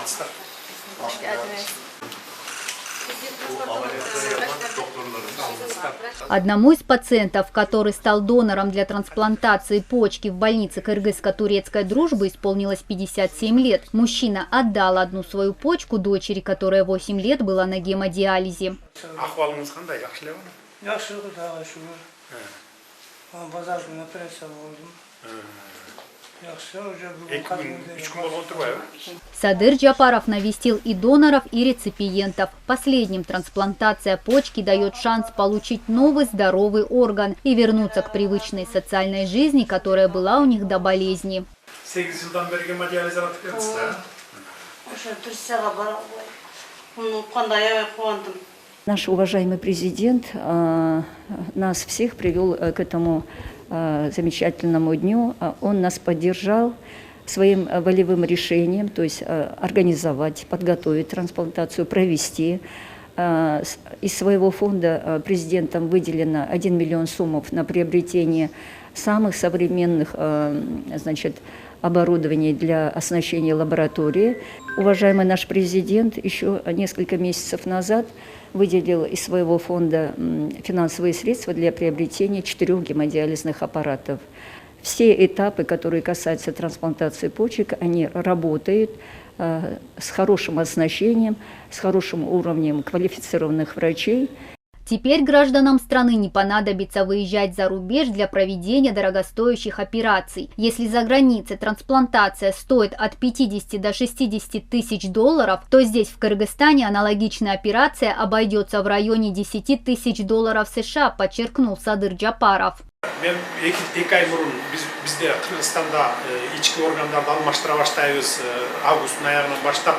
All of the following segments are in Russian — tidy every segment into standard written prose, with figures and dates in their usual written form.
Şanslar. Hoş geldiniz. Одному из пациентов, который стал донором для трансплантации почки в больнице кыргызско-турецкой дружбы, исполнилось 57 лет. Мужчина отдал одну свою почку дочери, которая 8 лет была на гемодиализе. Ahvalınız qanday? Yaxshilab? Yaxshilik Xudoga shukr. Bozor kuni operatsiya bo'ldim. Yaxshi, уже bugun 3 kun bo'lib o'tirmaymi? Садыр Джапаров навестил и доноров, и реципиентов. Последним трансплантация почки дает шанс получить новый здоровый орган и вернуться к привычной социальной жизни, которая была у них до болезни. 8 yıldan beri hemodiyaliz alıp gelmişler. O'sha Tursiyaga borib, uni qanday quvondim. Наш уважаемый президент нас всех привел к этому замечательному дню. Он нас поддержал своим волевым решением, то есть организовать, подготовить трансплантацию, провести. Из своего фонда президентом выделено 1 миллион сомов на приобретение самых современных, оборудований для оснащения лаборатории. Уважаемый наш президент еще несколько месяцев назад выделил из своего фонда финансовые средства для приобретения 4 гемодиализных аппаратов. Все этапы, которые касаются трансплантации почек, они работают с хорошим оснащением, с хорошим уровнем квалифицированных врачей. Теперь гражданам страны не понадобится выезжать за рубеж для проведения дорогостоящих операций. Если за границей трансплантация стоит от 50 до 60 тысяч долларов, то здесь, в Кыргызстане, аналогичная операция обойдется в районе 10 тысяч долларов США, подчеркнул Садыр Джапаров. Ben 2 ay burun bizde Kırgızstanda içki organlarını almastıra başlayız Ağustos'un ayağından başlap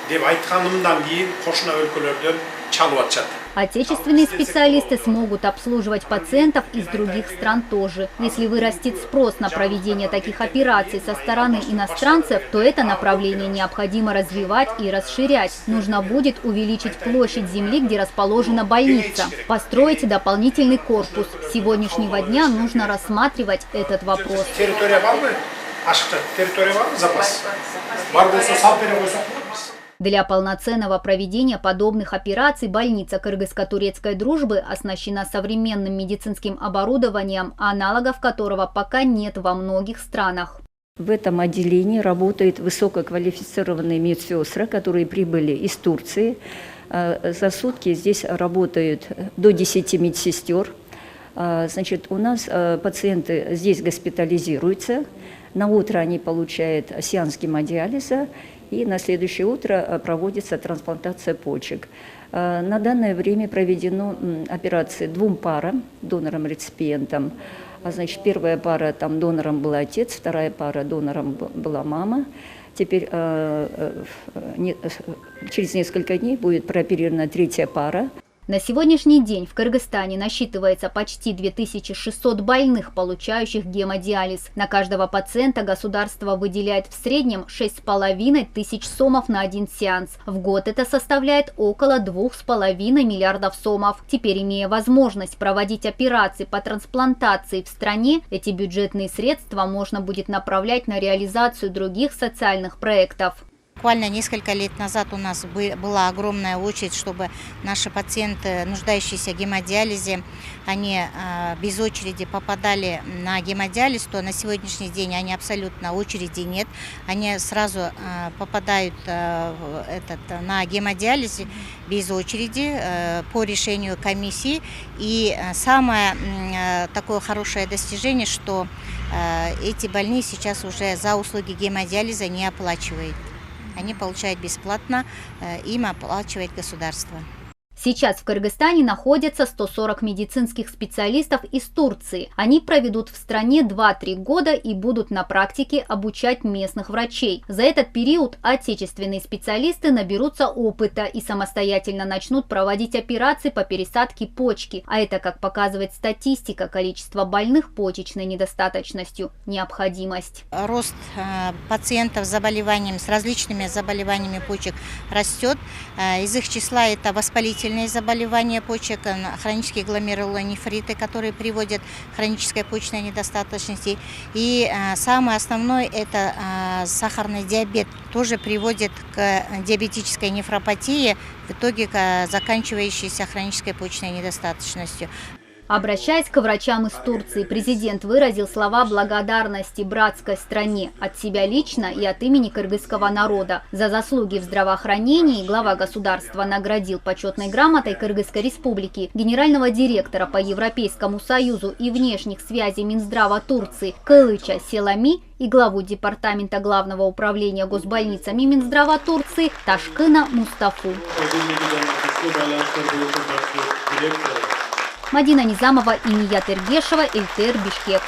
deb aytkanımdan keyin koşuna өлкөлөрдөн çalып атышат. Отечественные специалисты смогут обслуживать пациентов из других стран тоже. Если вырастет спрос на проведение таких операций со стороны иностранцев, то это направление необходимо развивать и расширять. Нужно будет увеличить площадь земли, где расположена больница, построить дополнительный корпус. С сегодняшнего дня нужно рассматривать этот вопрос. Территория var mı? Ашыкча территория var mı? Запас. Бар болсо салып бере койсок. Для полноценного проведения подобных операций больница кыргызско-турецкой дружбы оснащена современным медицинским оборудованием, аналогов которого пока нет во многих странах. В этом отделении работают высококвалифицированные медсестры, которые прибыли из Турции. За сутки здесь работают до 10 медсестер. У нас пациенты здесь госпитализируются. На утро они получают сеанс гемодиализа. И на следующее утро проводится трансплантация почек. На данное время проведено операции 2 парам, донором-реципиентом. Первая пара там донором был отец, вторая пара донором была мама. Теперь через несколько дней будет прооперирована 3-я пара. На сегодняшний день в Кыргызстане насчитывается почти 2600 больных, получающих гемодиализ. На каждого пациента государство выделяет в среднем 6500 сомов на 1 сеанс. В год это составляет около 2,5 миллиардов сомов. Теперь, имея возможность проводить операции по трансплантации в стране, эти бюджетные средства можно будет направлять на реализацию других социальных проектов. Буквально несколько лет назад у нас была огромная очередь, чтобы наши пациенты, нуждающиеся в гемодиализе, они без очереди попадали на гемодиализ, то на сегодняшний день они абсолютно очереди нет. Они сразу попадают на гемодиализ без очереди по решению комиссии. И самое такое хорошее достижение, что эти больные сейчас уже за услуги гемодиализа не оплачивают. Они получают бесплатно, им оплачивает государство. Сейчас в Кыргызстане находятся 140 медицинских специалистов из Турции. Они проведут в стране 2-3 года и будут на практике обучать местных врачей. За этот период отечественные специалисты наберутся опыта и самостоятельно начнут проводить операции по пересадке почки. А это, как показывает статистика, количество больных почечной недостаточностью – необходимость. Рост пациентов с различными заболеваниями почек растет. Из их числа это воспалительные заболевания почек, хронические гломерулонефриты, которые приводят к хронической почечной недостаточности. И самое основное – это сахарный диабет тоже приводит к диабетической нефропатии, в итоге к заканчивающейся хронической почечной недостаточностью. Обращаясь к врачам из Турции, президент выразил слова благодарности братской стране от себя лично и от имени кыргызского народа. За заслуги в здравоохранении глава государства наградил почетной грамотой Кыргызской республики генерального директора по Европейскому союзу и внешних связей Минздрава Турции Кылыча Селами и главу департамента главного управления госбольницами Минздрава Турции Ташкына Мустафу. Мадина Низамова и Ният Эргешева, ЛТР Бишкек.